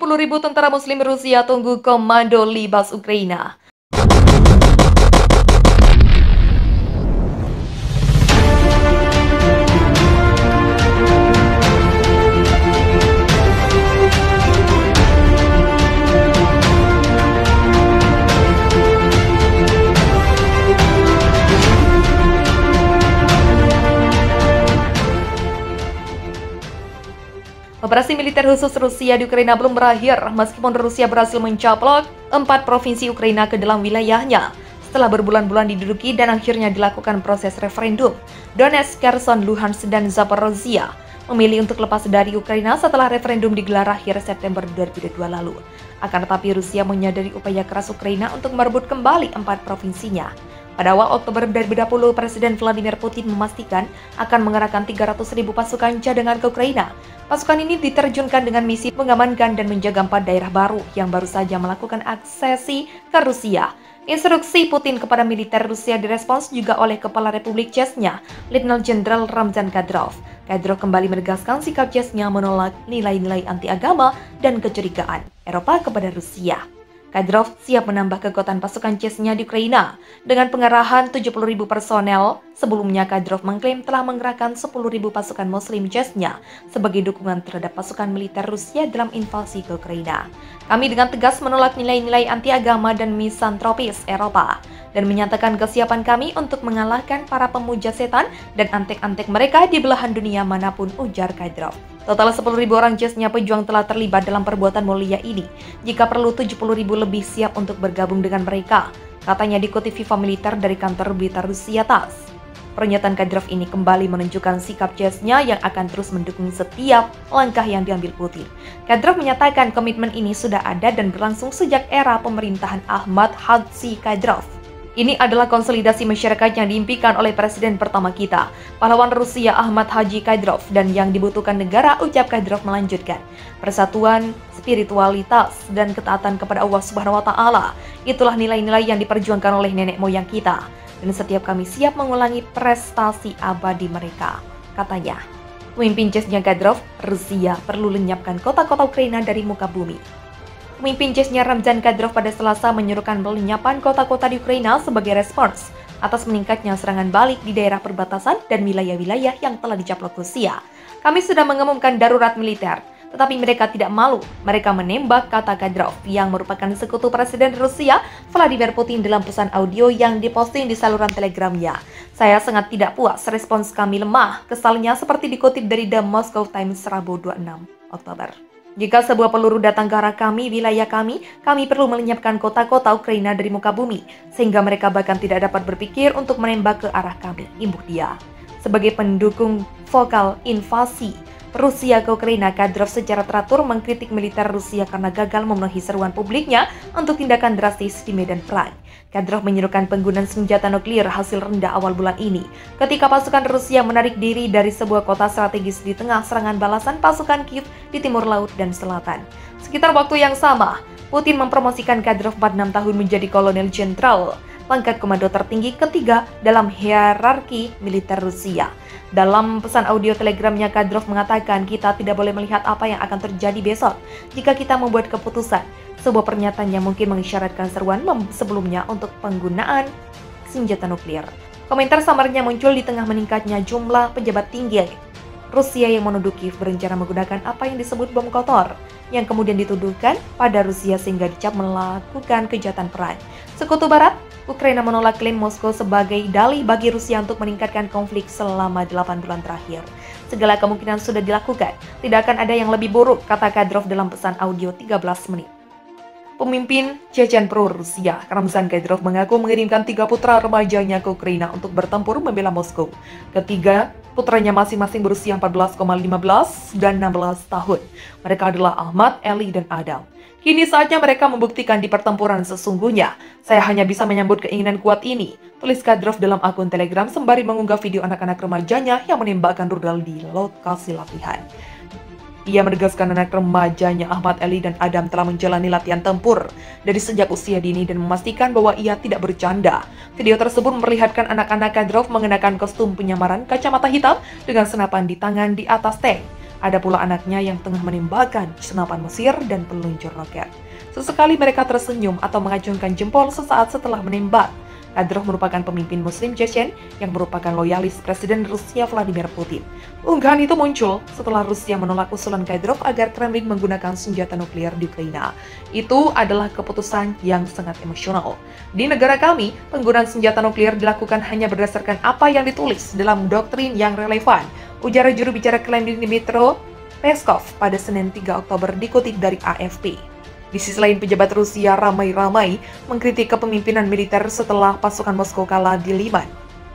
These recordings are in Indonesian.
70.000 tentara muslim Rusia tunggu komando libas Ukraina. Operasi militer khusus Rusia di Ukraina belum berakhir meskipun Rusia berhasil mencaplok 4 provinsi Ukraina ke dalam wilayahnya setelah berbulan-bulan diduduki dan akhirnya dilakukan proses referendum. Donetsk, Kherson, Luhansk, dan Zaporozhia memilih untuk lepas dari Ukraina setelah referendum digelar akhir September 2022 lalu. Akan tetapi Rusia menyadari upaya keras Ukraina untuk merebut kembali 4 provinsinya. Pada awal Oktober 2020, Presiden Vladimir Putin memastikan akan mengerahkan 300.000 pasukan cadangan ke Ukraina. Pasukan ini diterjunkan dengan misi mengamankan dan menjaga 4 daerah baru yang baru saja melakukan aksesi ke Rusia. Instruksi Putin kepada militer Rusia direspons juga oleh Kepala Republik Chechnya, Letnan Jenderal Ramzan Kadyrov. Kadyrov kembali menegaskan sikap Chechnya menolak nilai-nilai anti-agama dan kecurigaan Eropa kepada Rusia. Kadyrov siap menambah kekuatan pasukan Chechnya di Ukraina dengan pengerahan 70.000 personel. Sebelumnya Kadyrov mengklaim telah mengerahkan 10.000 pasukan Muslim Chechnya sebagai dukungan terhadap pasukan militer Rusia dalam invasi ke Ukraina. Kami dengan tegas menolak nilai-nilai anti-agama dan misantropis Eropa dan menyatakan kesiapan kami untuk mengalahkan para pemuja setan dan antek-antek mereka di belahan dunia manapun, ujar Kadyrov. Total 10.000 orang Chechnya pejuang telah terlibat dalam perbuatan mulia ini. Jika perlu 70.000 lebih siap untuk bergabung dengan mereka, katanya dikutip Viva Militer dari kantor berita Rusia TASS. Pernyataan Kadyrov ini kembali menunjukkan sikap Chechnya yang akan terus mendukung setiap langkah yang diambil Putin. Kadyrov menyatakan komitmen ini sudah ada dan berlangsung sejak era pemerintahan Ahmad Hadzi Kadyrov. Ini adalah konsolidasi masyarakat yang diimpikan oleh presiden pertama kita, pahlawan Rusia Ahmad Hadzi Kadyrov, dan yang dibutuhkan negara, ucap Kadyrov melanjutkan. Persatuan, spiritualitas, dan ketaatan kepada Allah Subhanahu wa Ta'ala, itulah nilai-nilai yang diperjuangkan oleh nenek moyang kita, dan setiap kami siap mengulangi prestasi abadi mereka, katanya. Pemimpin Chechnya Kadyrov, Rusia perlu lenyapkan kota-kota Ukraina dari muka bumi. Pemimpin Chechnya Ramzan Kadyrov pada Selasa menyuruhkan pelenyapan kota-kota di Ukraina sebagai respons atas meningkatnya serangan balik di daerah perbatasan dan wilayah-wilayah yang telah dicaplok Rusia. Kami sudah mengumumkan darurat militer, tetapi mereka tidak malu. Mereka menembak, kata Kadyrov, yang merupakan sekutu Presiden Rusia Vladimir Putin dalam pesan audio yang diposting di saluran Telegramnya. Saya sangat tidak puas, respons kami lemah, kesalnya seperti dikutip dari The Moscow Times Rabu 26 Oktober. Jika sebuah peluru datang ke arah kami, wilayah kami perlu melenyapkan kota-kota Ukraina dari muka bumi, sehingga mereka bahkan tidak dapat berpikir untuk menembak ke arah kami, imbuh dia. Sebagai pendukung vokal invasi Rusia ke Ukraina, Kadyrov secara teratur mengkritik militer Rusia karena gagal memenuhi seruan publiknya untuk tindakan drastis di medan perang. Kadyrov menyerukan penggunaan senjata nuklir hasil rendah awal bulan ini, ketika pasukan Rusia menarik diri dari sebuah kota strategis di tengah serangan balasan pasukan Kiev di timur laut dan selatan. Sekitar waktu yang sama, Putin mempromosikan Kadyrov 46 tahun menjadi kolonel jenderal, pangkat komando tertinggi ketiga dalam hierarki militer Rusia. Dalam pesan audio telegramnya, Kadyrov mengatakan, kita tidak boleh melihat apa yang akan terjadi besok jika kita membuat keputusan. Sebuah pernyataan yang mungkin mengisyaratkan seruan sebelumnya untuk penggunaan senjata nuklir. Komentar samarnya muncul di tengah meningkatnya jumlah pejabat tinggi Rusia yang menuduh Kiev berencana menggunakan apa yang disebut bom kotor, yang kemudian dituduhkan pada Rusia sehingga dicap melakukan kejahatan perang. Sekutu Barat, Ukraina menolak klaim Moskow sebagai dalih bagi Rusia untuk meningkatkan konflik selama 8 bulan terakhir. Segala kemungkinan sudah dilakukan, tidak akan ada yang lebih buruk, kata Kadyrov dalam pesan audio 13 menit. Pemimpin Chechen pro-Rusia, Ramzan Kadyrov, mengaku mengirimkan 3 putra remajanya ke Ukraina untuk bertempur membela Moskow. Ketiga putranya masing-masing berusia 14,15 dan 16 tahun. Mereka adalah Ahmad, Eli, dan Adam. Kini saatnya mereka membuktikan di pertempuran sesungguhnya. Saya hanya bisa menyambut keinginan kuat ini, tulis Kadyrov dalam akun Telegram sembari mengunggah video anak-anak remajanya yang menembakkan rudal di lokasi latihan. Ia menegaskan anak remajanya Ahmad, Eli, dan Adam telah menjalani latihan tempur dari sejak usia dini dan memastikan bahwa ia tidak bercanda. Video tersebut memperlihatkan anak-anak Kadyrov mengenakan kostum penyamaran kacamata hitam dengan senapan di tangan di atas tank. Ada pula anaknya yang tengah menembakkan senapan Mesir dan peluncur roket. Sesekali mereka tersenyum atau mengacungkan jempol sesaat setelah menembak. Kadyrov merupakan pemimpin Muslim Chechen yang merupakan loyalis Presiden Rusia Vladimir Putin. Unggahan itu muncul setelah Rusia menolak usulan Kadyrov agar Kremlin menggunakan senjata nuklir di Ukraina. Itu adalah keputusan yang sangat emosional. Di negara kami, penggunaan senjata nuklir dilakukan hanya berdasarkan apa yang ditulis dalam doktrin yang relevan, ujar juru bicara Kremlin Dmitry Peskov pada Senin 3 Oktober dikutip dari AFP. Di sisi lain, pejabat Rusia ramai-ramai mengkritik kepemimpinan militer setelah pasukan Moskow kalah di Liman,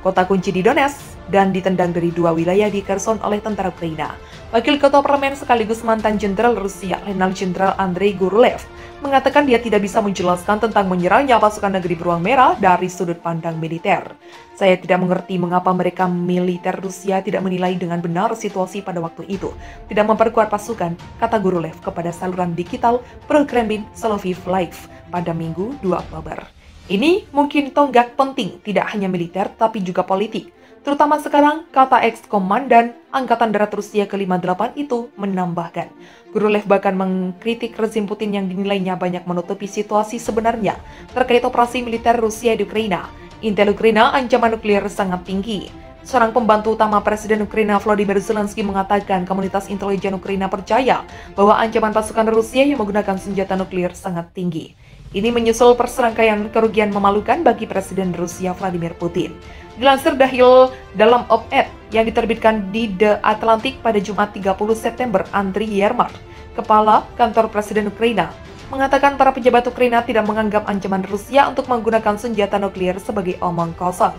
kota kunci di Donetsk, dan ditendang dari 2 wilayah di Kherson oleh tentara Ukraina. Wakil Ketua Parlemen sekaligus mantan Jenderal Rusia, Letnan Jenderal Andrei Gurulev, mengatakan dia tidak bisa menjelaskan tentang menyerangnya pasukan negeri beruang merah dari sudut pandang militer. Saya tidak mengerti mengapa mereka militer Rusia tidak menilai dengan benar situasi pada waktu itu, tidak memperkuat pasukan, kata Gurulev kepada saluran digital pro-Kremlin Soloviev Live pada Minggu 2 Oktober. Ini mungkin tonggak penting, tidak hanya militer tapi juga politik. Terutama sekarang, kata ex-komandan Angkatan Darat Rusia ke-58 itu menambahkan. Gurulev bahkan mengkritik rezim Putin yang dinilainya banyak menutupi situasi sebenarnya terkait operasi militer Rusia di Ukraina. Intel Ukraina ancaman nuklir sangat tinggi. Seorang pembantu utama Presiden Ukraina Volodymyr Zelensky mengatakan komunitas intelijen Ukraina percaya bahwa ancaman pasukan Rusia yang menggunakan senjata nuklir sangat tinggi. Ini menyusul perserangkaian kerugian memalukan bagi Presiden Rusia Vladimir Putin. Dilansir Dahil dalam op-ed yang diterbitkan di The Atlantic pada Jumat 30 September, Andriy Yermak, Kepala Kantor Presiden Ukraina, mengatakan para pejabat Ukraina tidak menganggap ancaman Rusia untuk menggunakan senjata nuklir sebagai omong kosong.